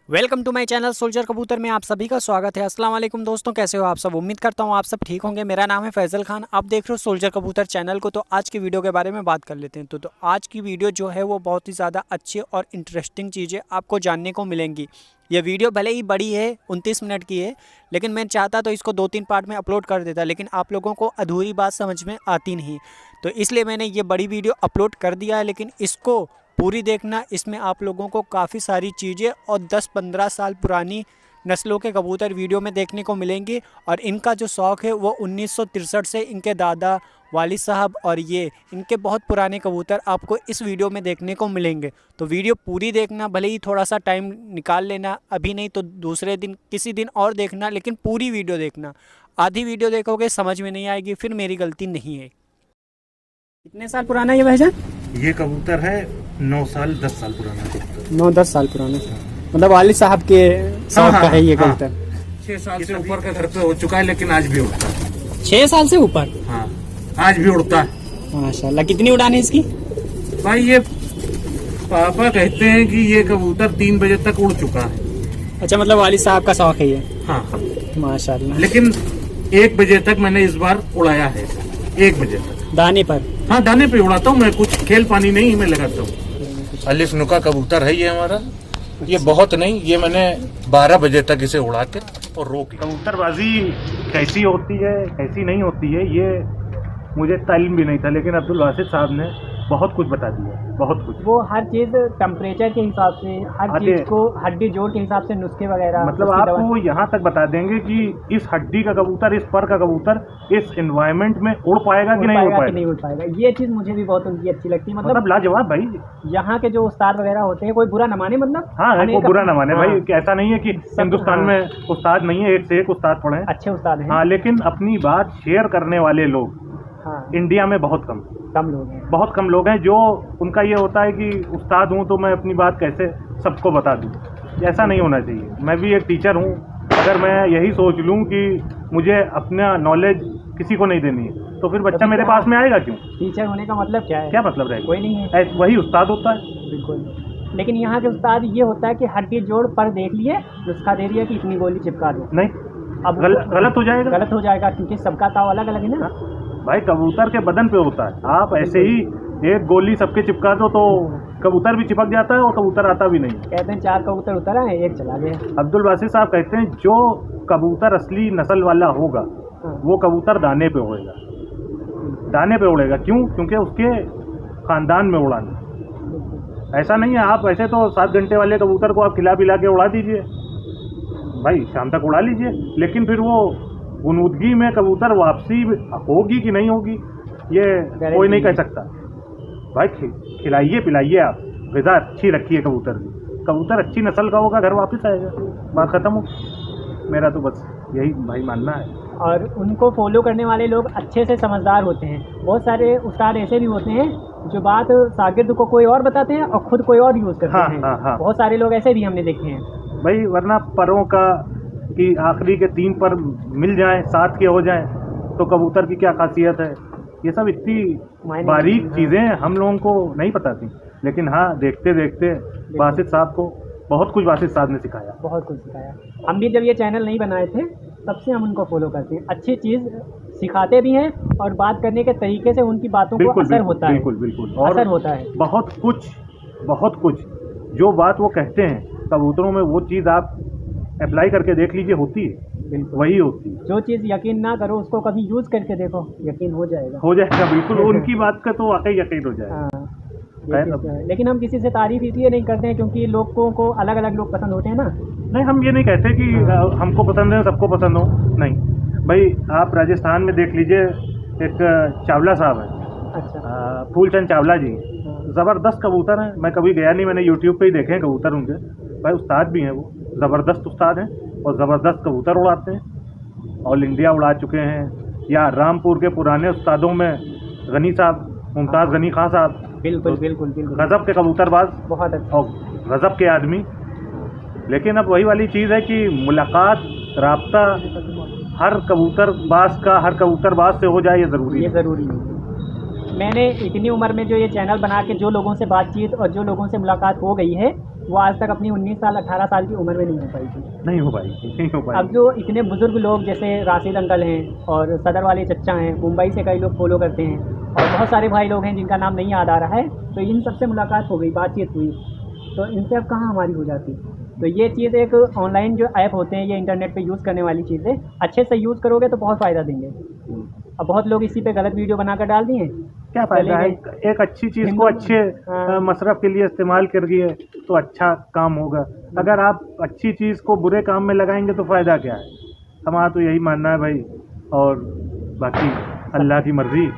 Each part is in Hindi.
Welcome to my channel soldier कबूतर में आप सभी का स्वागत है। अस्सलाम वालेकुम दोस्तों, कैसे हो आप सब। उम्मीद करता हूँ आप सब ठीक होंगे। मेरा नाम है फैज़ल खान, आप देख रहे हो सोल्जर कबूतर चैनल को। तो आज की वीडियो के बारे में बात कर लेते हैं। तो आज की वीडियो जो है वो बहुत ही ज़्यादा अच्छी और इंटरेस्टिंग चीज़ें आपको जानने को मिलेंगी। ये वीडियो भले ही बड़ी है, 29 मिनट की है, लेकिन मैं चाहता तो इसको 2-3 पार्ट में अपलोड कर देता, लेकिन आप लोगों को अधूरी बात समझ में आती नहीं, तो इसलिए मैंने ये बड़ी वीडियो अपलोड कर दिया है। लेकिन इसको पूरी देखना, इसमें आप लोगों को काफ़ी सारी चीज़ें और 10-15 साल पुरानी नस्लों के कबूतर वीडियो में देखने को मिलेंगे। और इनका जो शौक़ है वो 1963 से इनके दादा वालिद साहब और ये इनके बहुत पुराने कबूतर आपको इस वीडियो में देखने को मिलेंगे। तो वीडियो पूरी देखना, भले ही थोड़ा सा टाइम निकाल लेना, अभी नहीं तो दूसरे दिन किसी दिन और देखना, लेकिन पूरी वीडियो देखना। आधी वीडियो देखोगे समझ में नहीं आएगी, फिर मेरी गलती नहीं है। कितने साल पुराना है ये भाईजान? ये कबूतर है 9 साल 10 साल पुराना कबूतर। 9-10 साल पुराना, मतलब वालिद साहब के शौक का है ये कबूतर। 6 साल से ऊपर का घर पे हो चुका है, लेकिन आज भी उड़ता है। 6 साल से ऊपर? हाँ, आज भी उड़ता है माशाल्लाह। कितनी उड़ान है इसकी भाई? ये पापा कहते हैं कि ये कबूतर 3 बजे तक उड़ चुका है। अच्छा, मतलब वालिद साहब का शौक है ये? हाँ माशाल्लाह। लेकिन 1 बजे तक मैंने इस बार उड़ाया है। 1 बजे तक दाने पर? हाँ, दाने पे उड़ाता हूँ मैं, कुछ खेल पानी नहीं मैं लगाता हूँ। अलिफ नुका कबूतर है ये हमारा। ये बहुत नहीं, ये मैंने 12 बजे तक इसे उड़ा के और रोक लिया। कबूतरबाजी कैसी होती है कैसी नहीं होती है ये मुझे तालीम भी नहीं था, लेकिन अब्दुल वासिद साहब ने बहुत कुछ बता दिया, बहुत कुछ। वो हर चीज़ टेम्परेचर के हिसाब से, हर चीज़ को हड्डी जोड़ के हिसाब से नुस्खे वगैरह, मतलब आपको यहाँ तक बता देंगे कि इस हड्डी का कबूतर, इस पर का कबूतर इस एनवायरनमेंट में उड़ पाएगा कि नहीं उड़ पाएगा। ये चीज़ मुझे भी बहुत उनकी अच्छी लगती है। मतलब लाजवाब भाई। यहाँ के जो उस्ताद वगैरह होते हैं, कोई बुरा न माने, मतलब हाँ, कोई बुरा न माने भाई। ऐसा नहीं है कि हिंदुस्तान में उस्ताद नहीं है, एक से एक उस्ताद पढ़े, अच्छे उस्ताद हैं। हाँ, लेकिन अपनी बात शेयर करने वाले लोग इंडिया में बहुत कम लोग हैं। बहुत कम लोग हैं जो उनका ये होता है कि उस्ताद हूँ तो मैं अपनी बात कैसे सबको बता दूँ। ऐसा नहीं होना चाहिए। मैं भी एक टीचर हूँ, अगर मैं यही सोच लूँ कि मुझे अपना नॉलेज किसी को नहीं देनी है तो फिर बच्चा मेरे पास में आएगा क्यों? टीचर होने का मतलब क्या है? क्या मतलब रहेगा? कोई नहीं है, वही उस्ताद होता है। बिल्कुल। लेकिन यहाँ के उस्ताद ये होता है कि हड्डी जोड़ पर देख लिए, नुस्खा दे दिया कि इतनी गोली चिपका दो। नहीं, अब गलत हो जाएगा क्योंकि सबका ताव अलग अलग है ना भाई। कबूतर के बदन पे होता है, आप ऐसे ही एक गोली सबके चिपका दो तो कबूतर भी चिपक जाता है और कबूतर आता भी नहीं। कहते हैं 4 कबूतर उतरा है, 1 चला गया। अब्दुल वासिद साहब कहते हैं जो कबूतर असली नस्ल वाला होगा वो कबूतर दाने पे उड़ेगा, दाने पे उड़ेगा। क्यों? क्योंकि उसके खानदान में उड़ाना। ऐसा नहीं है आप ऐसे तो 7 घंटे वाले कबूतर को आप खिला पिला के उड़ा दीजिए भाई, शाम तक उड़ा लीजिए, लेकिन फिर वो गुनूदगी में कबूतर वापसी होगी कि नहीं होगी ये कोई नहीं कह सकता भाई। खिलाइए पिलाइए, आप ग़िज़ा अच्छी रखिए कबूतर की। कबूतर अच्छी नस्ल का होगा, घर वापस आएगा, बात ख़त्म हो। मेरा तो बस यही भाई मानना है। और उनको फॉलो करने वाले लोग अच्छे से समझदार होते हैं। बहुत सारे उस्ताद ऐसे भी होते हैं जो बात शागिर्द को कोई और बताते हैं और ख़ुद कोई और यूज़ करते हैं। हाँ। बहुत सारे लोग ऐसे भी हमने देखे हैं भाई, वरना परों का कि आखिरी के 3 पर मिल जाएं, 7 के हो जाएं तो कबूतर की क्या खासियत है। ये सब इतनी बारीक चीज़ें हम लोगों को नहीं पता थी, लेकिन हाँ, देखते देखते वासिद साहब को बहुत कुछ वासिद साहब ने सिखाया, बहुत कुछ सिखाया। हम भी जब ये चैनल नहीं बनाए थे तब से हम उनको फॉलो करते हैं। अच्छी चीज़ सिखाते भी हैं और बात करने के तरीके से उनकी बातों को असर होता है। बिल्कुल असर होता है। बहुत कुछ जो बात वो कहते हैं कबूतरों में, वो चीज़ आप अप्लाई करके देख लीजिए, होती है, बिल्कुल वही होती है। जो चीज़ यकीन ना करो उसको कभी यूज़ करके देखो, यकीन हो जाएगा बिल्कुल। उनकी बात का तो वाकई यकीन हो जाएगा। लेकिन हम किसी से तारीफ इसलिए नहीं करते हैं क्योंकि लोगों को अलग अलग लोग पसंद होते हैं ना। नहीं, हम ये नहीं कहते कि हमको पसंद है सबको पसंद हो, नहीं भाई। आप राजस्थान में देख लीजिए, एक चावला साहब है, अच्छा, फूलचंद चावला जी, ज़बरदस्त कबूतर हैं। मैं कभी गया नहीं, मैंने यूट्यूब पे ही देखे हैं कबूतर उनके। भाई उस्ताद भी हैं, वो ज़बरदस्त उस्ताद हैं और ज़बरदस्त कबूतर उड़ाते हैं। ऑल इंडिया उड़ा चुके हैं। या रामपुर के पुराने उस्तादों में गनी साहब, मुमताज़ गनी खां साहब, बिल्कुल गज़ब के कबूतरबाज, बहुत अच्छा और गज़ब के आदमी। लेकिन अब वही वाली चीज़ है कि मुलाकात, राब्ता हर कबूतरबाज से हो जाए, ये ज़रूरी नहीं। मैंने इतनी उम्र में जो ये चैनल बना के जो लोगों से बातचीत और जो लोगों से मुलाकात हो गई है, वो आज तक अपनी 19 साल 18 साल की उम्र में नहीं हो पाई थी। नहीं हो पाई, नहीं हो पाई। अब जो इतने बुजुर्ग लोग जैसे राशिद अंकल हैं और सदर वाले चच्चा हैं, मुंबई से कई लोग फॉलो करते हैं और बहुत सारे भाई लोग हैं जिनका नाम नहीं याद आ रहा है, तो इन सबसे मुलाकात हो गई, बातचीत हुई, तो इनसे अब कहाँ हमारी हो जाती। तो ये चीज़ एक ऑनलाइन जो ऐप होते हैं, ये इंटरनेट पे यूज़ करने वाली चीज़ है, अच्छे से यूज़ करोगे तो बहुत फ़ायदा देंगे। अब बहुत लोग इसी पे गलत वीडियो बनाकर डाल दिए, क्या फायदा है? एक अच्छी चीज़ को अच्छे मसरफ के लिए इस्तेमाल करिए तो अच्छा काम होगा। अगर आप अच्छी चीज़ को बुरे काम में लगाएंगे तो फ़ायदा क्या है? हमारा तो यही मानना है भाई, और बाकी अल्लाह की मर्ज़ी।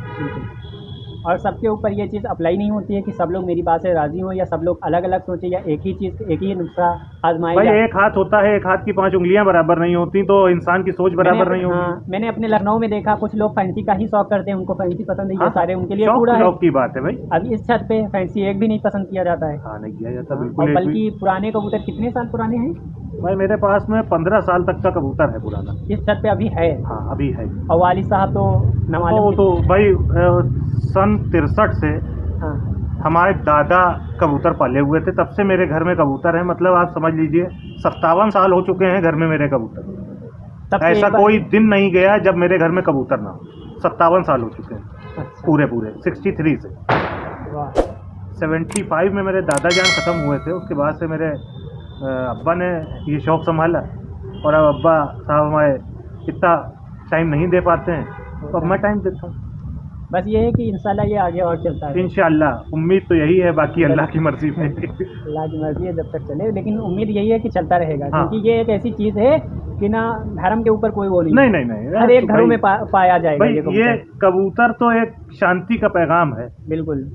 और सबके ऊपर ये चीज़ अप्लाई नहीं होती है कि सब लोग मेरी बात से राज़ी हों या सब लोग अलग अलग सोचें या एक ही चीज़, एक ही नुस्खा आजमाएं। भाई एक हाथ होता है, एक हाथ की 5 उंगलियां बराबर नहीं होती, तो इंसान की सोच बराबर नहीं होती। हाँ, मैंने अपने लखनऊ में देखा, कुछ लोग फैंसी का ही शौक करते हैं, उनको फैंसी पसंद है, ये हाँ, सारे उनके लिए शौक पूरा है। शौक की बात है भाई। अब इस छत पे फैंसी एक भी नहीं पसंद किया जाता है। हाँ, नहीं किया जाता और बिल्कुल। बल्कि पुराने कबूतर कितने साल पुराने हैं भाई मेरे पास में 15 साल तक का कबूतर है पुराना। इस छत पे अभी है। हाँ अभी है। और वालिद साहब तो वो तो भाई सन 63 से हाँ, हमारे दादा कबूतर पाले हुए थे, तब से मेरे घर में कबूतर है। मतलब आप समझ लीजिए 57 साल हो चुके हैं घर में मेरे कबूतर। तब से ऐसा एक बार- कोई दिन नहीं गया जब मेरे घर में कबूतर ना हो। 57 साल हो चुके हैं अच्छा, पूरे 63 से। वाह, 75 में मेरे दादा जान ख़त्म हुए थे, उसके बाद से मेरे अब्बा ने ये शौक़ संभाला। और अब अब्बा साहब हमारे इतना टाइम नहीं दे पाते हैं, तो अब मैं टाइम देता हूँ। बस ये है कि इंशाल्लाह ये आगे और चलता है। इंशाअल्लाह, उम्मीद तो यही है, बाकी अल्लाह की मर्ज़ी में। अल्लाह की मर्जी है जब तक चले, लेकिन उम्मीद यही है कि चलता रहेगा। हाँ। क्योंकि ये एक ऐसी चीज़ है कि ना धर्म के ऊपर कोई वो नहीं, नहीं नहीं नहीं, हर एक घरों में पाया जाएगा भाई ये ये कबूतर। कबूतर तो एक शांति का पैगाम है, बिल्कुल।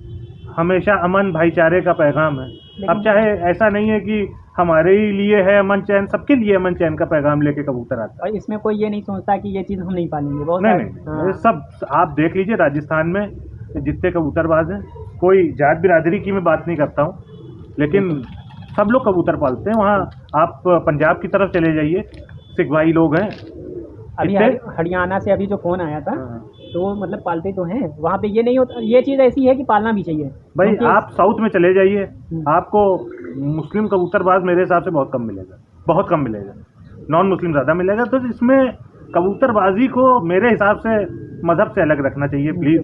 हमेशा अमन भाईचारे का पैगाम है। अब चाहे ऐसा नहीं है कि हमारे ही लिए है अमन चैन, सबके लिए अमन चैन का पैगाम लेके कबूतर आता है। और इसमें कोई ये नहीं सोचता कि ये चीज़ हम नहीं पालेंगे। बहुत नहीं सारे- नहीं, हाँ, ये सब आप देख लीजिए, राजस्थान में जितने कबूतरबाज हैं, कोई जात बिरादरी की मैं बात नहीं करता हूँ, लेकिन सब लोग कबूतर पालते हैं। वहाँ आप पंजाब की तरफ चले जाइए, सिख भाई लोग हैं। अभी कितने? हरियाणा से अभी जो फ़ोन आया था, हाँ। तो वो मतलब पालते तो हैं वहाँ पे, ये नहीं होता। ये चीज़ ऐसी है कि पालना भी चाहिए भाई क्योंकि- आप साउथ में चले जाइए, आपको मुस्लिम कबूतरबाज मेरे हिसाब से बहुत कम मिलेगा, बहुत कम मिलेगा। नॉन मुस्लिम ज़्यादा मिलेगा। तो इसमें कबूतरबाजी को मेरे हिसाब से मज़हब से अलग रखना चाहिए प्लीज़।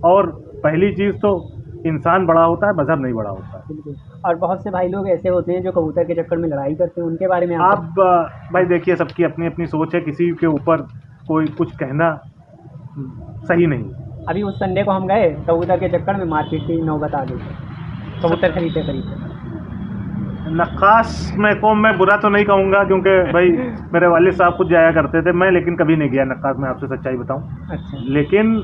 और पहली चीज़ तो इंसान बड़ा होता है, मज़हब नहीं बड़ा होता है। बिल्कुल। और बहुत से भाई लोग ऐसे होते हैं जो कबूतर के चक्कर में लड़ाई करते हैं, उनके बारे में आप भाई देखिए, सबकी अपनी अपनी सोच है, किसी के ऊपर कोई कुछ कहना सही नहीं। अभी उस संडे को हम गए, कबूतर के चक्कर में मार्केट की नौबत आ गई, कबूतर खरीदते खरीदते। नक्काश में को मैं बुरा तो नहीं कहूँगा, क्योंकि भाई मेरे वालिद साहब खुद जाया करते थे, मैं लेकिन कभी नहीं गया नक्काश में, आपसे सच्चाई बताऊँ। अच्छा, लेकिन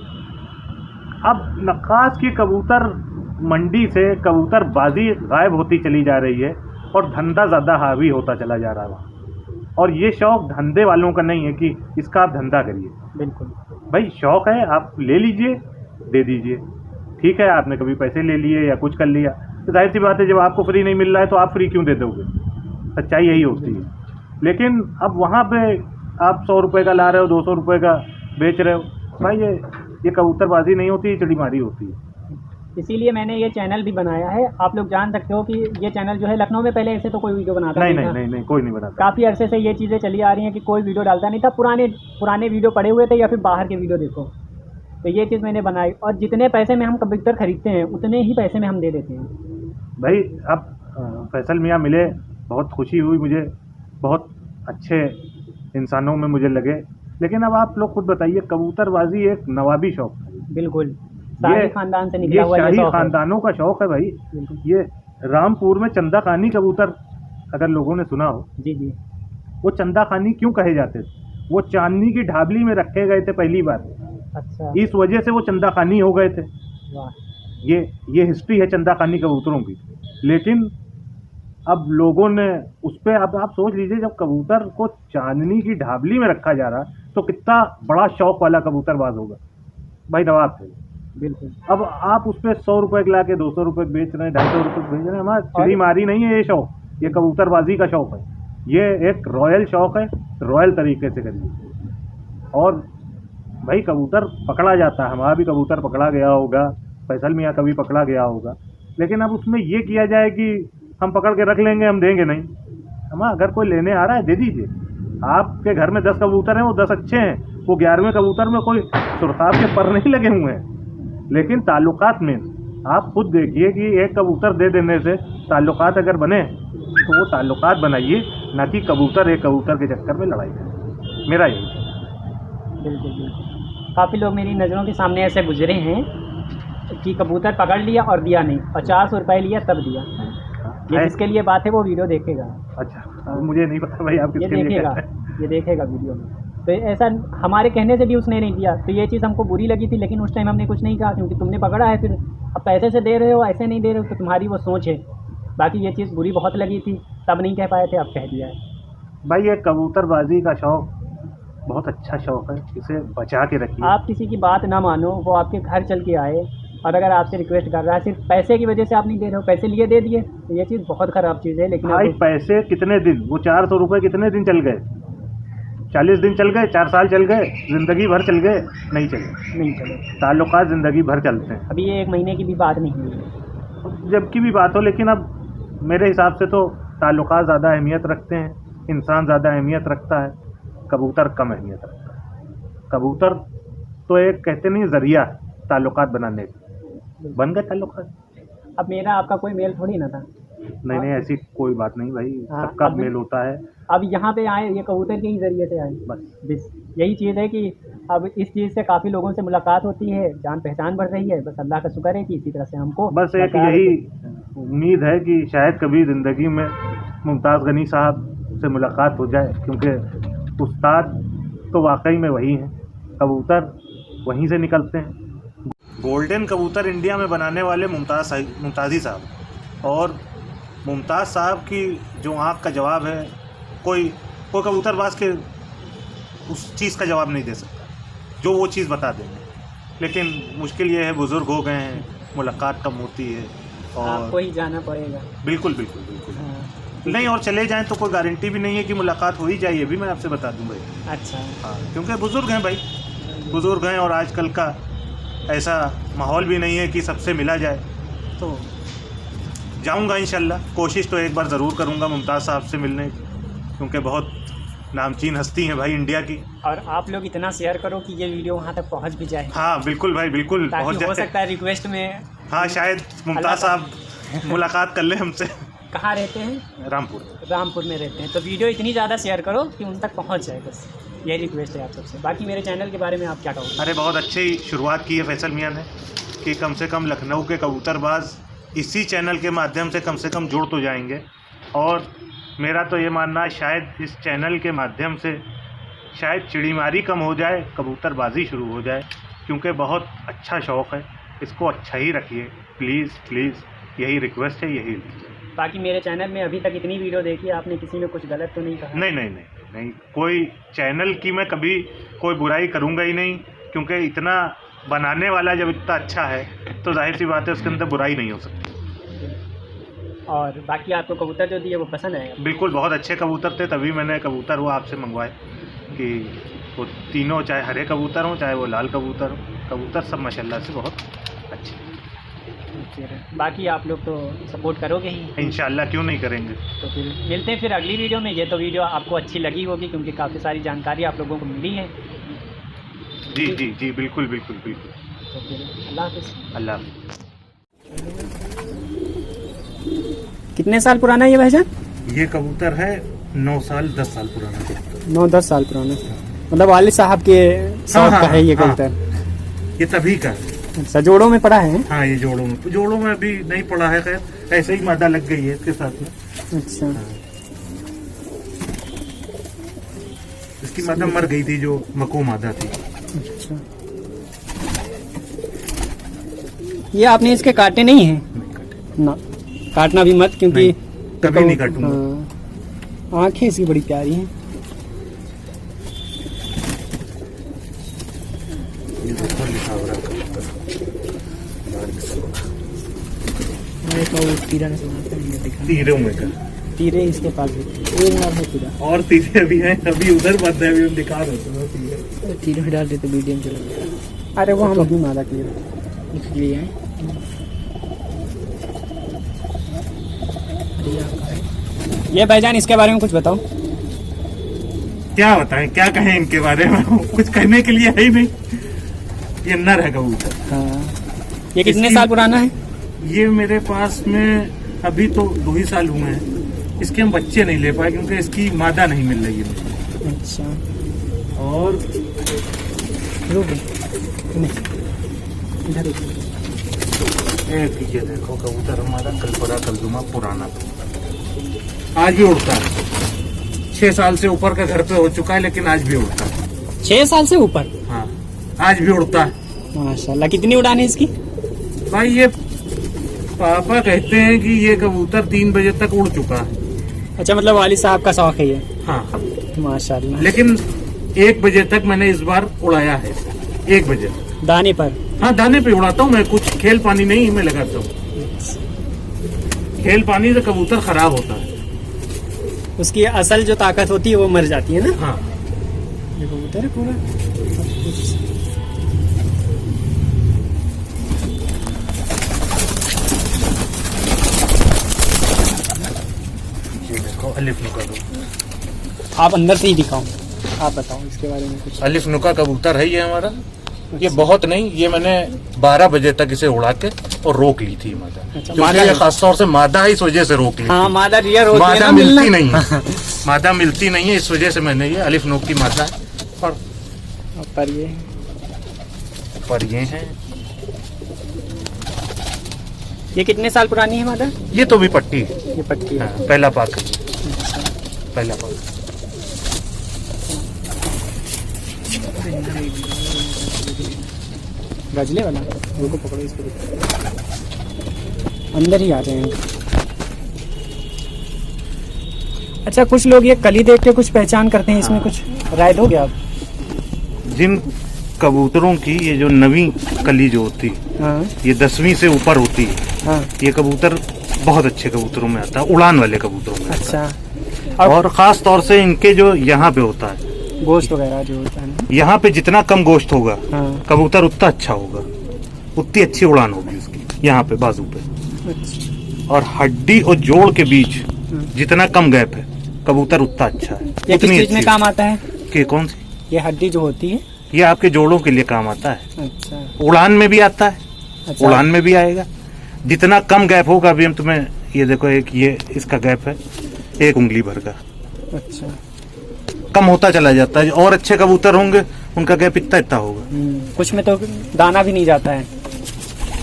अब नक्काश की कबूतर मंडी से कबूतरबाजी गायब होती चली जा रही है और धंधा ज़्यादा हावी होता चला जा रहा है वहाँ। और ये शौक़ धंधे वालों का नहीं है कि इसका आप धंधा करिए। बिल्कुल। भाई शौक़ है, आप ले लीजिए, दे दीजिए, ठीक है। आपने कभी पैसे ले लिए या कुछ कर लिया, तो जाहिर सी बात है जब आपको फ्री नहीं मिल रहा है तो आप फ्री क्यों दे दोगे? सच्चाई यही होती है। लेकिन अब वहाँ पे आप 100 रुपये का ला रहे हो, 200 रुपये का बेच रहे हो, भाई ये कबूतरबाजी नहीं होती, ये चिड़ीमारी होती है। इसीलिए मैंने ये चैनल भी बनाया है। आप लोग जान सकते हो कि ये चैनल जो है, लखनऊ में पहले ऐसे तो कोई वीडियो बनाता नहीं था। नहीं नहीं, कोई नहीं बनाता। काफ़ी अरसे से ये चीज़ें चली आ रही हैं कि कोई वीडियो डालता नहीं था। पुराने वीडियो पड़े हुए थे या फिर बाहर के वीडियो देखो, तो ये चीज़ मैंने बनाई। और जितने पैसे में हम कबूतर खरीदते हैं उतने ही पैसे में हम दे देते हैं। भाई अब फैसल मियाँ मिले, बहुत खुशी हुई मुझे, बहुत अच्छे इंसानों में मुझे लगे। लेकिन अब आप लोग खुद बताइए, कबूतरबाजी एक नवाबी शौक़ है। बिल्कुल, शाही खानदान से निकला ये हुआ शाही शौक है। खानदानों का शौक़ है भाई। बिल्कुल। ये रामपुर में चंदा खानी कबूतर, अगर लोगों ने सुना हो, जी जी। वो चंदा खानी क्यों कहे जाते थे? वो चांदनी की ढाबली में रखे गए थे पहली बार, अच्छा, इस वजह से वो चंदा खानी हो गए थे। वाह। ये हिस्ट्री है चंदा खानी कबूतरों की। लेकिन अब लोगों ने उस पर, अब आप सोच लीजिए, जब कबूतर को चांदनी की ढाबली में रखा जा रहा है तो कितना बड़ा शौक वाला कबूतरबाज होगा भाई, नवाब थे। बिल्कुल। अब आप उस पर 100 रुपये ला के 200 रुपये बेच रहे हैं, 250 रुपये बेच रहे हैं। हमारा चिड़ीमारी नहीं है ये शौक, ये कबूतरबाजी का शौक है। ये एक रॉयल शौक है, रॉयल तरीके से करिए। और भाई कबूतर पकड़ा जाता है, हमारा भी कबूतर पकड़ा गया होगा, फैसल मियाँ कभी पकड़ा गया होगा। लेकिन अब उसमें ये किया जाए कि हम पकड़ के रख लेंगे, हम देंगे नहीं। हम अगर कोई लेने आ रहा है दे दीजिए। आपके घर में 10 कबूतर हैं, वो 10 अच्छे हैं, वो 11वें कबूतर में कोई सुरताब के पर नहीं लगे हुए हैं। लेकिन ताल्लुकात में आप खुद देखिए कि एक कबूतर दे देने से ताल्लुकात अगर बने तो वो ताल्लुकात बनाइए, ना कि कबूतर एक कबूतर के चक्कर में लड़ाई करें। मेरा यही है। बिल्कुल बिल्कुल। काफ़ी लोग मेरी नज़रों के सामने ऐसे गुजरे हैं कि कबूतर पकड़ लिया और दिया नहीं, 50 रुपये लिया तब दिया। ये जिसके लिए बात है वो वीडियो देखेगा। अच्छा, मुझे नहीं पता भाई आप ये किसके लिए देखेगा, कह रहे हैं। ये देखेगा वीडियो में। तो ऐसा हमारे कहने से भी उसने नहीं दिया, तो ये चीज़ हमको बुरी लगी थी, लेकिन उस टाइम हमने कुछ नहीं कहा क्योंकि तुमने पकड़ा है। फिर अब पैसे से दे रहे हो, ऐसे नहीं दे रहे हो, तो तुम्हारी वो सोच है। बाकी ये चीज़ बुरी बहुत लगी थी, तब नहीं कह पाए थे, अब कह दिया है। भाई ये कबूतरबाजी का शौक बहुत अच्छा शौक है, इसे बचा के रखिए। आप किसी की बात ना मानो, वो आपके घर चल के आए और अगर आपसे रिक्वेस्ट कर रहा है, सिर्फ पैसे की वजह से आप नहीं दे रहे हो, पैसे लिए दे दिए, तो ये चीज़ बहुत ख़राब चीज़ है। लेकिन भाई पैसे कितने दिन, वो 400 रुपये कितने दिन चल गए? 40 दिन चल गए, 4 साल चल गए, ज़िंदगी भर चल गए? नहीं चले। नहीं चले। ताल्लुकात ज़िंदगी भर चलते हैं। अभी ये 1 महीने की भी बात नहीं हुई है। जबकि भी बात हो, लेकिन अब मेरे हिसाब से तो ताल्लुकात ज़्यादा अहमियत रखते हैं, इंसान ज़्यादा अहमियत रखता है, कबूतर कम अहमियत रखता है। कबूतर तो एक कहते नहीं ज़रिया ताल्लुकात बनाने का, बन गए ताल्लुकात। अब मेरा आपका कोई मेल थोड़ी ना था। नहीं नहीं, ऐसी कोई बात नहीं भाई, हाँ, सबका अब- मेल होता है। अब यहाँ पे आए, ये कबूतर के ही ज़रिए से आए। बस यही चीज़ है कि अब इस चीज़ से काफ़ी लोगों से मुलाकात होती है, जान पहचान बढ़ रही है। बस अल्लाह का शुक्र है कि इसी तरह से हमको बस एक यही उम्मीद है कि शायद कभी ज़िंदगी में मुमताज़ गनी साहब से मुलाकात हो जाए, क्योंकि उस्ताद तो वाकई में वही हैं, कबूतर वहीं से निकलते हैं। गोल्डन कबूतर इंडिया में बनाने वाले मुमताज़ी साहब, और मुमताज़ साहब की जो आँख का जवाब है, कोई कबूतरबाज के उस चीज़ का जवाब नहीं दे सकता जो वो चीज़ बता देंगे। लेकिन मुश्किल ये है, बुज़ुर्ग हो गए हैं, मुलाकात कम होती है, और आपको ही जाना पड़ेगा। बिल्कुल बिल्कुल बिल्कुल हाँ। नहीं, और चले जाएं तो कोई गारंटी भी नहीं है कि मुलाकात हो ही जाए, ये भी मैं आपसे बता दूं भाई। अच्छा। हाँ, क्योंकि बुज़ुर्ग हैं भाई, बुज़ुर्ग हैं, और आजकल का ऐसा माहौल भी नहीं है कि सबसे मिला जाए। तो जाऊंगा इंशाल्लाह, कोशिश तो एक बार ज़रूर करूंगा मुमताज़ साहब से मिलने की, क्योंकि बहुत नामचीन हस्ती हैं भाई इंडिया की। और आप लोग इतना शेयर करो कि ये वीडियो वहाँ तक पहुँच भी जाए। हाँ बिल्कुल भाई, बिल्कुल ताकि पहुँच हो जाए। सकता है रिक्वेस्ट में। हाँ, शायद मुमताज़ साहब मुलाकात कर ले हमसे। कहाँ रहते हैं? रामपुर में रहते हैं। तो वीडियो इतनी ज़्यादा शेयर करो कि उन तक पहुँच जाए, बस यही रिक्वेस्ट है आप सबसे। बाकी मेरे चैनल के बारे में आप क्या कहोगे? अरे बहुत अच्छी शुरुआत की है फैसल मियाँ ने, कि कम से कम लखनऊ के कबूतरबाज इसी चैनल के माध्यम से कम जुड़ तो जाएंगे। और मेरा तो ये मानना है, शायद इस चैनल के माध्यम से शायद चिड़ीमारी कम हो जाए, कबूतरबाजी शुरू हो जाए, क्योंकि बहुत अच्छा शौक़ है, इसको अच्छा ही रखिए प्लीज़ प्लीज़, यही रिक्वेस्ट है, यही। बाकी मेरे चैनल में अभी तक इतनी वीडियो देखी, आपने किसी में कुछ गलत तो नहीं कहा? नहीं नहीं नहीं नहीं, कोई चैनल की मैं कभी कोई बुराई करूँगा ही नहीं, क्योंकि इतना बनाने वाला जब इतना अच्छा है तो जाहिर सी बात है उसके अंदर बुराई नहीं हो सकती। और बाकी आपको कबूतर जो दिए वो पसंद आएगा? बिल्कुल, बहुत अच्छे कबूतर थे, तभी मैंने कबूतर वो आपसे मंगवाए, कि वो तीनों, चाहे हरे कबूतर हों चाहे वो लाल कबूतर हो, कबूतर सब माशाल्लाह से बहुत अच्छे। बाकी आप लोग तो सपोर्ट करोगे ही इंशाल्लाह, क्यों नहीं करेंगे। तो फिर मिलते हैं फिर अगली वीडियो में। ये तो वीडियो आपको अच्छी लगी होगी क्योंकि काफ़ी सारी जानकारी आप लोगों को मिली है। जी जी जी, बिल्कुल बिल्कुल बिल्कुल। तो फिर अल्लाह हाफ़िज़। अल्लाह हाफ़िज़। कितने साल पुराना है ये भाईजान? ये कबूतर है 9 साल 10 साल पुराना कबूतर। 9-10 साल पुराना, मतलब वालिद साहब के शौक का है ये कबूतर? ये तभी का है। अच्छा, जोड़ों में पड़ा है? हाँ, ये जोड़ों में अभी नहीं पड़ा है, खैर ऐसे ही मादा लग गई है इसके साथ में। अच्छा। इसकी मादा मर गई थी, जो मको मादा थी। अच्छा, ये आपने इसके काटे नहीं हैं? नहीं काटे। ना, काटना भी मत, क्योंकि कभी नहीं काटूंगा। हाँ, आँखें इसकी बड़ी प्यारी हैं। ये देखो लिखा हो रहा है कबूतर। तीरों में का, तीरे इसके पास भी एक मार है तीरा, और तीरे भी हैं, अभी उधर बंद है, अभी हम दिखा रहे थे। तीरे में डाल देते मीडियम चला। अरे वो हम अभी मादा किए इसलिए हैं। ये भाईजान इसके बारे में कुछ बताओ। क्या बताएं, क्या कहें इनके बारे में, कुछ कहने के लिए है ही नहीं। ये नर है कबूतर। हाँ। ये कितने इसकी- साल पुराना है? ये मेरे पास में अभी तो 2 ही साल हुए हैं। इसके हम बच्चे नहीं ले पाए क्योंकि इसकी मादा नहीं मिल रही है मुझे। अच्छा। और इधर एक ये देखो कबूतर हमारा कलपरा कलजुमा पुराना आज भी उड़ता है। 6 साल से ऊपर का घर पे हो चुका है लेकिन आज भी उड़ता है। 6 साल से ऊपर? हाँ, आज भी उड़ता है। माशाल्लाह। कितनी उड़ान है इसकी? भाई ये पापा कहते हैं कि ये कबूतर 3 बजे तक उड़ चुका है। अच्छा, मतलब वालिद साहब का शौक है ये? हाँ, माशाल्लाह। लेकिन 1 बजे तक मैंने इस बार उड़ाया है। 1 बजे दाने पर? हाँ, दाने पे उड़ाता हूँ मैं। कुछ खेल पानी नहीं मैं लगाता हूँ। खेल पानी से कबूतर खराब होता है। उसकी असल जो ताकत होती है वो मर जाती है ना। हाँ, ये कबूतर है पूरा। ये देखो अलिफ नुका दो। आप अंदर से ही दिखाओ, आप बताओ इसके बारे में कुछ। अलिफ नुका कबूतर है ये हमारा। ये बहुत नहीं, ये मैंने 12 बजे तक इसे उड़ा के और रोक ली थी मादा। अच्छा, क्योंकि मादा ये है। खासतौर से मादा है, इस वजह से रोक ली हाँ, थी। मादा रियर होती है मादा ना, मिलती मिलना। नहीं है। मादा मिलती नहीं है, इस वजह से मैंने ये अलिफ नुक की मादा है। और पर ये हैं, ये कितने साल पुरानी है मादा? ये तो भी पट्टी है। ये पट्टी है। हाँ, पहला पाक है ये। पहला पाक। गजले वाला रुको, पकड़ो इसको। अंदर ही आ जाएंगे। अच्छा, कुछ लोग ये कली देख के कुछ पहचान करते हैं, इसमें कुछ राय दोगे आप? जिन कबूतरों की ये जो नवी कली जो होती है, हाँ ये 10वीं से ऊपर होती है, हाँ। ये कबूतर बहुत अच्छे कबूतरों में आता है, उड़ान वाले कबूतरों में आता अच्छा। है। और खास तौर से इनके जो यहाँ पे होता है, गोश्त वगैरह जो होता है ना। यहाँ पे जितना कम गोश्त होगा हाँ। कबूतर उतना अच्छा होगा, उतनी अच्छी उड़ान होगी उसकी। यहाँ पे बाजू पे अच्छा। और हड्डी और जोड़ के बीच जितना कम गैप है कबूतर उतना अच्छा है। ये किस उतनी चीज में अच्छी काम आता है? कि कौन सी? ये हड्डी जो होती है। ये आपके जोड़ों के लिए काम आता है। अच्छा। उड़ान में भी आता है। अच्छा। उड़ान में भी आएगा। जितना कम गैप होगा, अभी हम तुम्हें ये देखो, एक ये इसका गैप है 1 उंगली भर का। अच्छा। कम होता चला जाता है। और अच्छे कबूतर होंगे उनका गैप इतना इतना होगा। कुछ में तो दाना भी नहीं जाता है।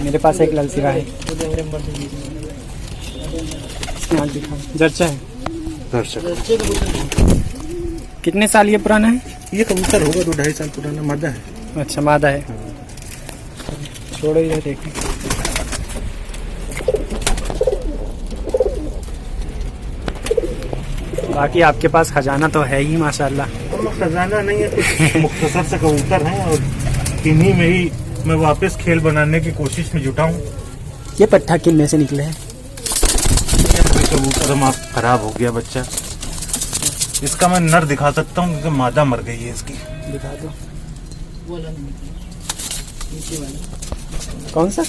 मेरे पास एक ललसीरा है। इसमें आज दिखाओ, जर्चा है। दर्शक, कितने साल ये पुराना है? ये कबूतर होगा 2-2.5 साल पुराना, मादा है। अच्छा, मादा है। छोड़ो ये, देखें। बाकी आपके पास खजाना तो है ही माशाल्लाह। खजाना नहीं है, कुछ मुख्तसर से कबूतर हैं और इन्हीं में ही मैं वापस खेल बनाने की कोशिश में जुटा हूँ। ये पट्टा किनने से निकले है? कबूतर हमारा खराब हो गया बच्चा। इसका मैं नर दिखा सकता हूँ क्योंकि मादा मर गई है इसकी। दिखा दो। कौन सा?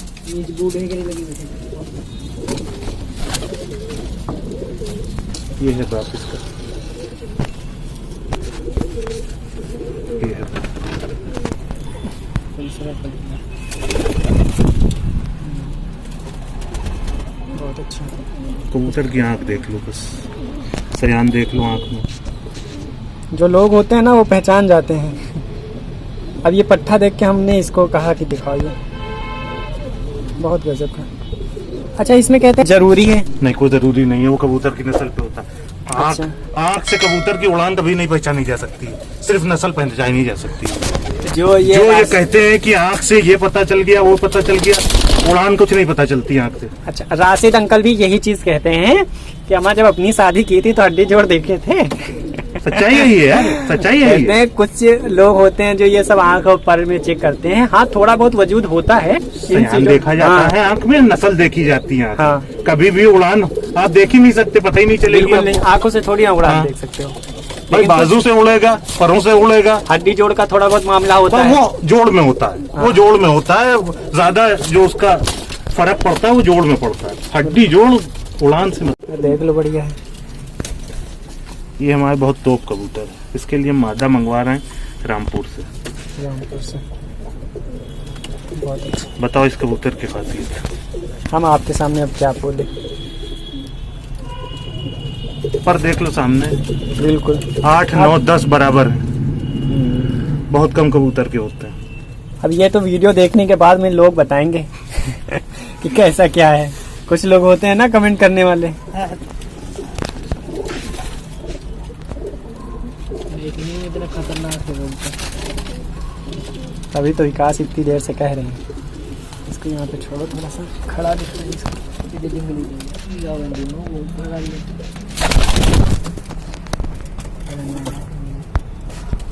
ये है बाप इसका। ये है। बहुत अच्छा। कबूतर की आंख देख लो, बस सयान देख लो आंख में। जो लोग होते हैं ना वो पहचान जाते हैं। अब ये पट्टा देख के हमने इसको कहा कि दिखाओ, ये बहुत गजब का। अच्छा, इसमें कहते हैं जरूरी है? नहीं, कोई जरूरी नहीं है, वो कबूतर की नस्ल पे होता है। आंख अच्छा। आंख से कबूतर की उड़ान कभी नहीं पहचानी जा सकती, सिर्फ नस्ल पहचानी जा सकती है। जो ये कहते हैं कि आंख से ये पता चल गया, वो पता चल गया, उड़ान कुछ नहीं पता चलती आंख से। अच्छा, राशिद अंकल भी यही चीज कहते हैं कि हमारे जब अपनी शादी की थी तो हड्डी जोड़ देखे थे। सच्चाई यही है यार, सच्चाई यही कहते है। हैं कुछ लोग होते हैं जो ये सब आंख और पर में चेक करते हैं। हाँ, थोड़ा बहुत वजूद होता है, इन सयान चीजों- देखा जाता हाँ, है, आंख में नस्ल देखी जाती है। हाँ। कभी भी उड़ान आप देख ही नहीं सकते, पता ही नहीं चलेगी बिल्कुल नहीं, आपको। आंखों से थोड़ी उड़ान हाँ। देख सकते हो। भाई लेकिन बाजू से उड़ेगा, परों से उड़ेगा, हड्डी जोड़ का थोड़ा बहुत मामला होता पर है। वो जोड़ में होता है। वो जोड़ में होता है, ज्यादा जो उसका फर्क पड़ता है वो जोड़ में पड़ता है। हड्डी जोड़ उड़ान से देख लो बढ़िया है। ये हमारे बहुत तोप कबूतर है, इसके लिए मादा मंगवा रहे हैं रामपुर से। बहुत अच्छा। बताओ इस कबूतर की खासियत। हम आपके सामने अब क्या बोले। पर देख लो सामने, बिल्कुल 8, 9, 10 बराबर है। बहुत कम कबूतर के होते हैं। अब ये तो वीडियो देखने के बाद में लोग बताएंगे कि कैसा क्या है। कुछ लोग होते हैं ना कमेंट करने वाले। देखने में इतना खतरनाक है बोलते। अभी तो विकास इतनी देर से कह रहे हैं। इसको यहाँ पे छोड़ो, थोड़ा सा खड़ा दिखता है इसको।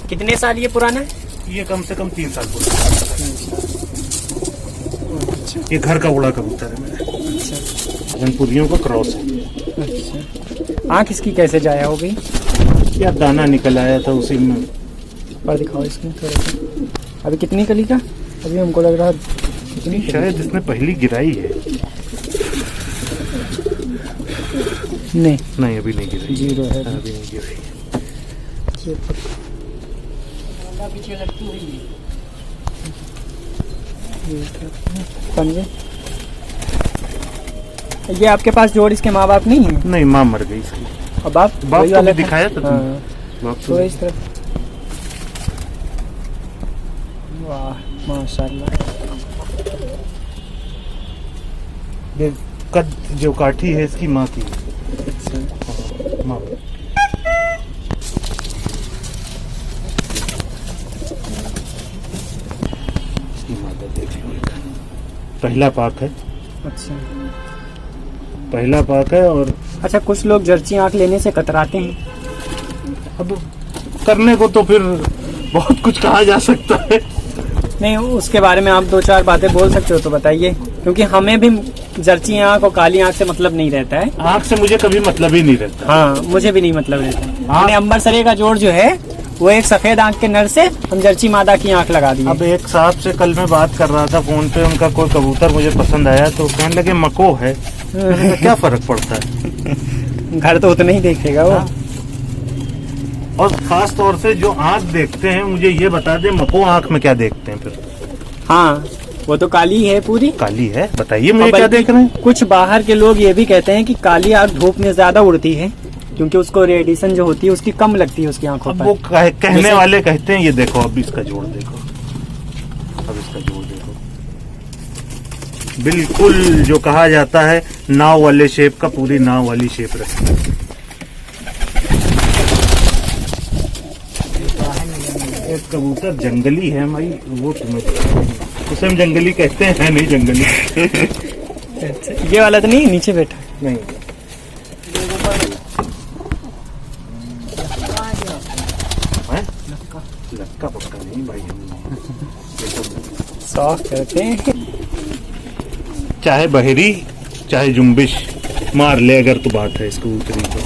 कितने साल ये पुराना है? ये कम से कम 3 साल पुराना। ये घर का उड़ा कबूतर है मेरा। अच्छा जनपुरियों का क्रॉस है। अच्छा। आँख इसकी कैसे जाया हो गई? या दाना निकल आया था उसी में। पर दिखाओ इसमें थोड़ा सा। अभी कितनी कली का? अभी हमको लग रहा कितनी शायद इसने पहली गिराई है। नहीं अभी नहीं गिराई। 0 है अभी नहीं गिराई। ये पंजे। ये आपके पास जोड़ इसके माँ बाप नहीं है? नहीं, माँ मर गई इसकी। अब बाप बाप वही को वाला भी दिखाया था तुम? हाँ। बाप तो तो इस तरफ। वाह माशाल्लाह। कद जो काठी है इसकी माँ की। अच्छा। माँ इसकी माता देख लो। पहला पाक है। अच्छा पहला पाक है। और अच्छा, कुछ लोग जर्सी आँख लेने से कतराते हैं। अब करने को तो फिर बहुत कुछ कहा जा सकता है। नहीं, उसके बारे में आप 2-4 बातें बोल सकते हो तो बताइए, क्योंकि हमें भी जर्सी आँख और काली आँख से मतलब नहीं रहता है। आँख से मुझे कभी मतलब ही नहीं रहता। हाँ, मुझे भी नहीं मतलब रहता है। हमने अंबरसरे का जोड़ जो है वो एक सफेद आँख के नर से हम जर्सी मादा की आँख लगा दी। अब एक साहब से कल मैं बात कर रहा था फोन पे, उनका कोई कबूतर मुझे पसंद आया तो कहने लगे मको है। तो क्या फर्क पड़ता है? घर तो उतना ही देखेगा वो। और खास तौर से जो आँख देखते हैं, मुझे ये बता दे मको आँख में क्या देखते हैं फिर? हाँ, वो तो काली है पूरी। काली है, बताइए मुझे और क्या बल्कि देख रहे हैं? कुछ बाहर के लोग ये भी कहते हैं कि काली आँख धूप में ज्यादा उड़ती है, क्योंकि उसको रेडिएशन जो होती है उसकी कम लगती है उसकी आंखों अब पर। वो कहने वाले कहते हैं। ये देखो, अब इसका जोड़ देखो, अब इसका जोड़ देखो, बिल्कुल जो कहा जाता है नाव वाले शेप का, पूरी नाव वाली शेप रखता है। एक कबूतर जंगली है भाई, वो तुम्हें उसे हम जंगली कहते हैं, नहीं जंगली। ये वाला तो नहीं, नीचे बैठा नहीं, लक्का पक्का नहीं भाई, हम सॉफ्ट करते हैं। चाहे बहरी चाहे जुम्बिश मार ले अगर तो बात है इस कबूतरी को।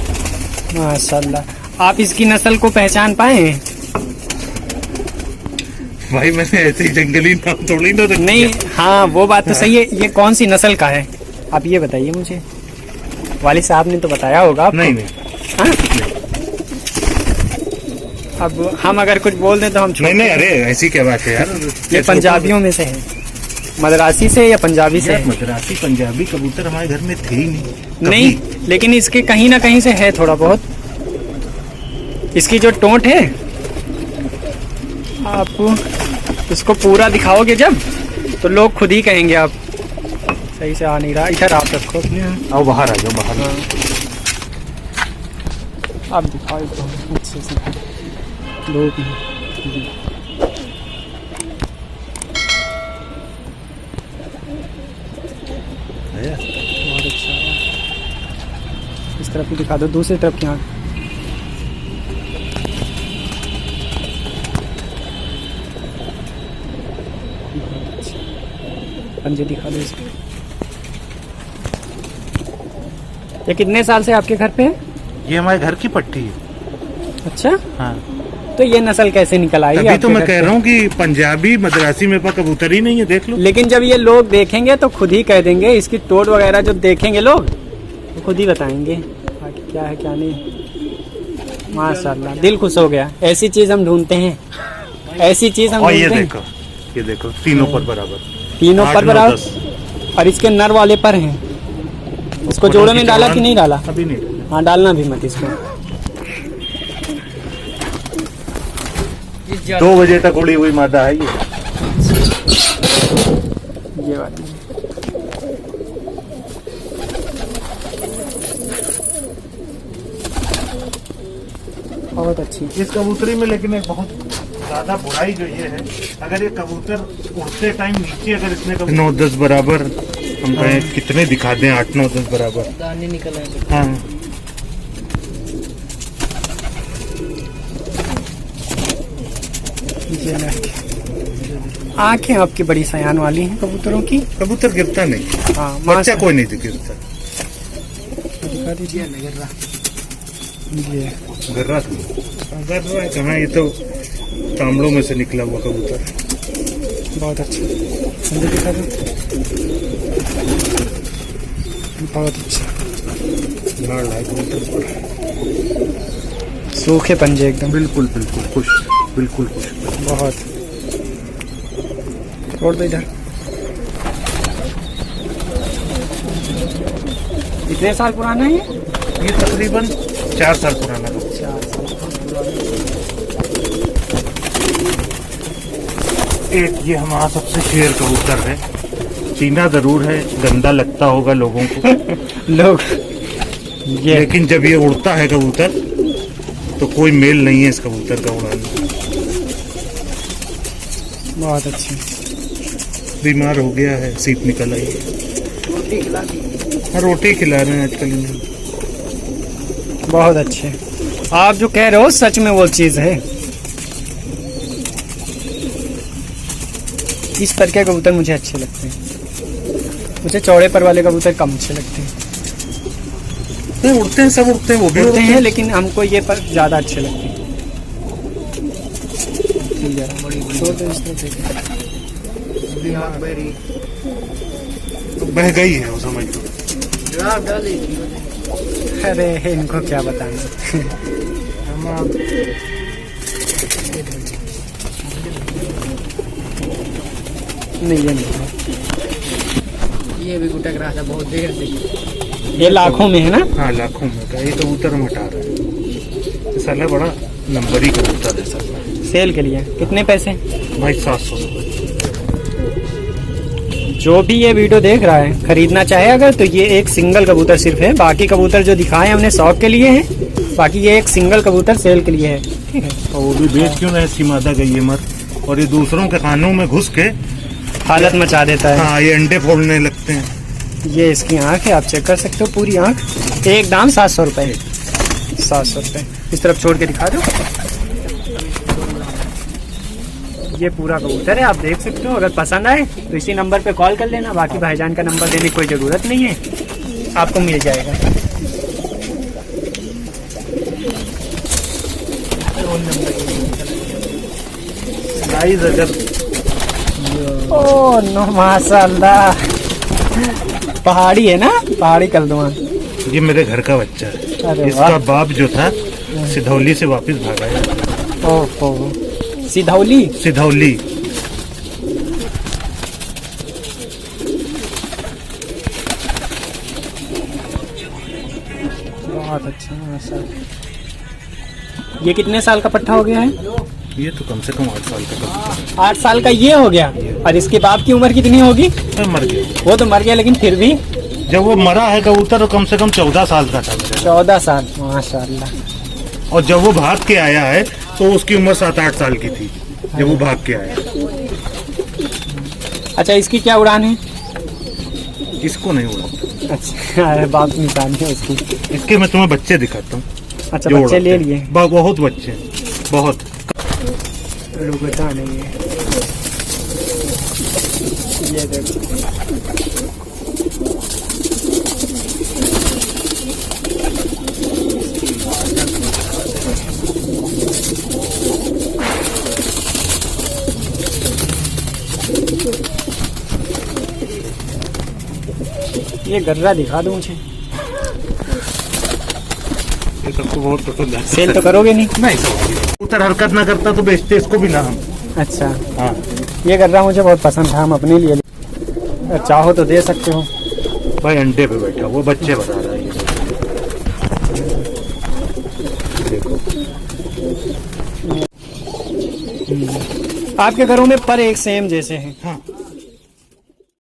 माशाल्लाह। आप इसकी नस्ल को पहचान पाए हैं? भाई मैंने ऐसे ही जंगली नाम थोड़ी ना रख नहीं, दिया। हाँ वो बात तो सही है। ये कौन सी नस्ल का है आप ये बताइए मुझे। वालिद साहब ने तो बताया होगा आपको। नहीं हाँ? अब हम अगर कुछ बोल दें तो हम नहीं नहीं, अरे ऐसी क्या बात है यार। ये पंजाबियों में से है, मद्रासी से या पंजाबी से है? मद्रासी पंजाबी कबूतर हमारे घर में थे ही नहीं कभी। नहीं, लेकिन इसके कहीं ना कहीं से है थोड़ा बहुत। इसकी जो टोंट है, आप इसको पूरा दिखाओगे जब तो लोग खुद ही कहेंगे। आप सही से आ नहीं रहा, इधर आप रखो। आओ बाहर आ जाओ, बाहर। हाँ। आप दिखाओ इसको अच्छे से। दो भी बहुत अच्छा है। इस तरफ भी दिखा दो, दूसरी तरफ की आँख। पंजे दिखा दो इसके। ये कितने साल से आपके घर पे है? ये हमारे घर की पट्टी है। अच्छा, हाँ, तो ये नस्ल कैसे निकल आई? अभी तो आपके मैं घर कह पे? रहा हूँ कि पंजाबी मद्रासी में कबूतर ही नहीं है, देख लो। लेकिन जब ये लोग देखेंगे तो खुद ही कह देंगे, इसकी टोट वगैरह जब देखेंगे लोग वो खुद ही बताएंगे बाकी क्या है क्या नहीं। माशाल्लाह दिल खुश हो गया। ऐसी चीज़ हम ढूंढते हैं, ऐसी चीज़ हम और ये ढूंढते हैं। देखो, ये देखो तीनों पर बराबर, तीनों 8, पर 9, बराबर 10। और इसके नर वाले पर हैं। इसको जोड़े में डाला कि नहीं डाला? अभी नहीं। हाँ डालना भी मत इसको। 2 बजे तक उड़ी हुई मादा है ये वाली बहुत अच्छी। इस कबूतरी में लेकिन एक बहुत ज्यादा बुराई जो ये है, अगर ये कबूतर उड़ते टाइम नीचे अगर इसने 9-10 बराबर हम कहें कितने दिखा दें, 8-9-10 बराबर दाने निकल आए। हाँ, आंखें आपकी बड़ी सयान वाली हैं कबूतरों की। कबूतर गिरता नहीं। हाँ बच्चा कोई नहीं गिरता। दिखा दीजिए। ये गर्रा है कहाँ, ये तो तांबड़ों में से निकला हुआ कबूतर। बहुत अच्छा, मुझे दिखा दो। बहुत अच्छा, लाड़ है कबूतर, सूखे पंजे एकदम। बिल्कुल बिल्कुल खुश, बिल्कुल खुश। बहुत। छोड़ दो इधर। कितने साल पुराना है ये तकरीबन 4 साल पुराना कबूतर। 4 साल। एक ये हमारा सबसे शेर कबूतर है। चीना जरूर है, गंदा लगता होगा लोगों को लोग ये लेकिन जब ये उड़ता है कबूतर तो कोई मेल नहीं है इस कबूतर का उड़ाने। बहुत अच्छी। बीमार हो गया है, सीप निकल आई है। रोटी खिला दी। हाँ, रोटी खिला रहे हैं आजकल इन्हें। बहुत अच्छे। आप जो कह रहे हो सच में वो चीज़ है। इस तरह के कबूतर मुझे अच्छे लगते हैं। मुझे चौड़े पर वाले कबूतर कम अच्छे लगते हैं। नहीं, उड़ते हैं, सब उड़ते हैं, वो भी उड़ते हैं लेकिन हमको ये पर ज़्यादा अच्छे लगते हैं। बह गई है वो, समझ लो। अरे इनको क्या बताना। नहीं ये नहीं, ये भी गुटक रहा था बहुत देर से। ये लाखों में है ना? हाँ, लाखों में का ये कबूतर हम हटा रहे हैं। ये साला बड़ा नंबरी कबूतर है साला। सेल के लिए कितने पैसे? भाई 700 रुपये। जो भी ये वीडियो देख रहा है खरीदना चाहे अगर, तो ये एक सिंगल कबूतर सिर्फ है। बाकी कबूतर जो दिखाए हमने शौक के लिए हैं। बाकी ये एक सिंगल कबूतर सेल के लिए है। ठीक है, और वो भी बेच क्यों ना, इसकी मादा गई है मत, और ये दूसरों के कानों में घुस के हालत मचा देता है। हाँ, ये अंडे फोड़ने लगते हैं। ये इसकी आंख है, आप चेक कर सकते हो पूरी आंख। एक दाम 700 रुपये। 700 रुपये। इस तरफ छोड़ के दिखा दो। ये पूरा कबूतर है, आप देख सकते हो। अगर पसंद आए तो इसी नंबर पे कॉल कर लेना। बाकी भाईजान का नंबर देने की कोई ज़रूरत नहीं है, आपको मिल जाएगा। गाइस अगर ओ नो माशाल्लाह, पहाड़ी है ना? पहाड़ी कलदुआ। ये मेरे घर का बच्चा है। अरे इसका वाह। बाप जो था सिधौली से वापस भागा है। ओहो, सिधौली। सिधौली। बहुत अच्छा माशाल्लाह। ये कितने साल का पट्ठा हो गया है? ये तो कम से कम 8 साल का कबूतर है। 8 साल का ये हो गया। और इसके बाप की उम्र कितनी होगी? मैं मर गया। वो तो मर गया लेकिन फिर भी जब वो मरा है कबूतर तो कम से कम 14 साल का था मेरे। 14 साल। माशाल्लाह। और जब वो भाग के आया है तो उसकी उम्र 7-8 साल की थी जब वो भाग के आया। अच्छा, इसकी क्या उड़ान है? इसको नहीं उड़ाता। अच्छा, अरे बाप निशान है उसकी। इसके मैं तुम्हें बच्चे दिखाता हूँ। अच्छा, जो बच्चे उड़ाते ले हैं। लिए? बहुत बच्चे हैं, बहुत। रुकता नहीं है। ये देखो, ये गर्रा दिखा दो मुझे। ये सबको बहुत पसंद है। सेल तो करोगे नहीं? नहीं कबूतर हरकत ना करता तो बेचते इसको भी ना हम। अच्छा, हाँ ये गर्रा मुझे बहुत पसंद था, हम अपने लिए चाहो तो दे सकते हो। भाई अंडे पे बैठा वो बच्चे बता रहा है ये देखो। आपके घरों में पर एक सेम जैसे हैं? हाँ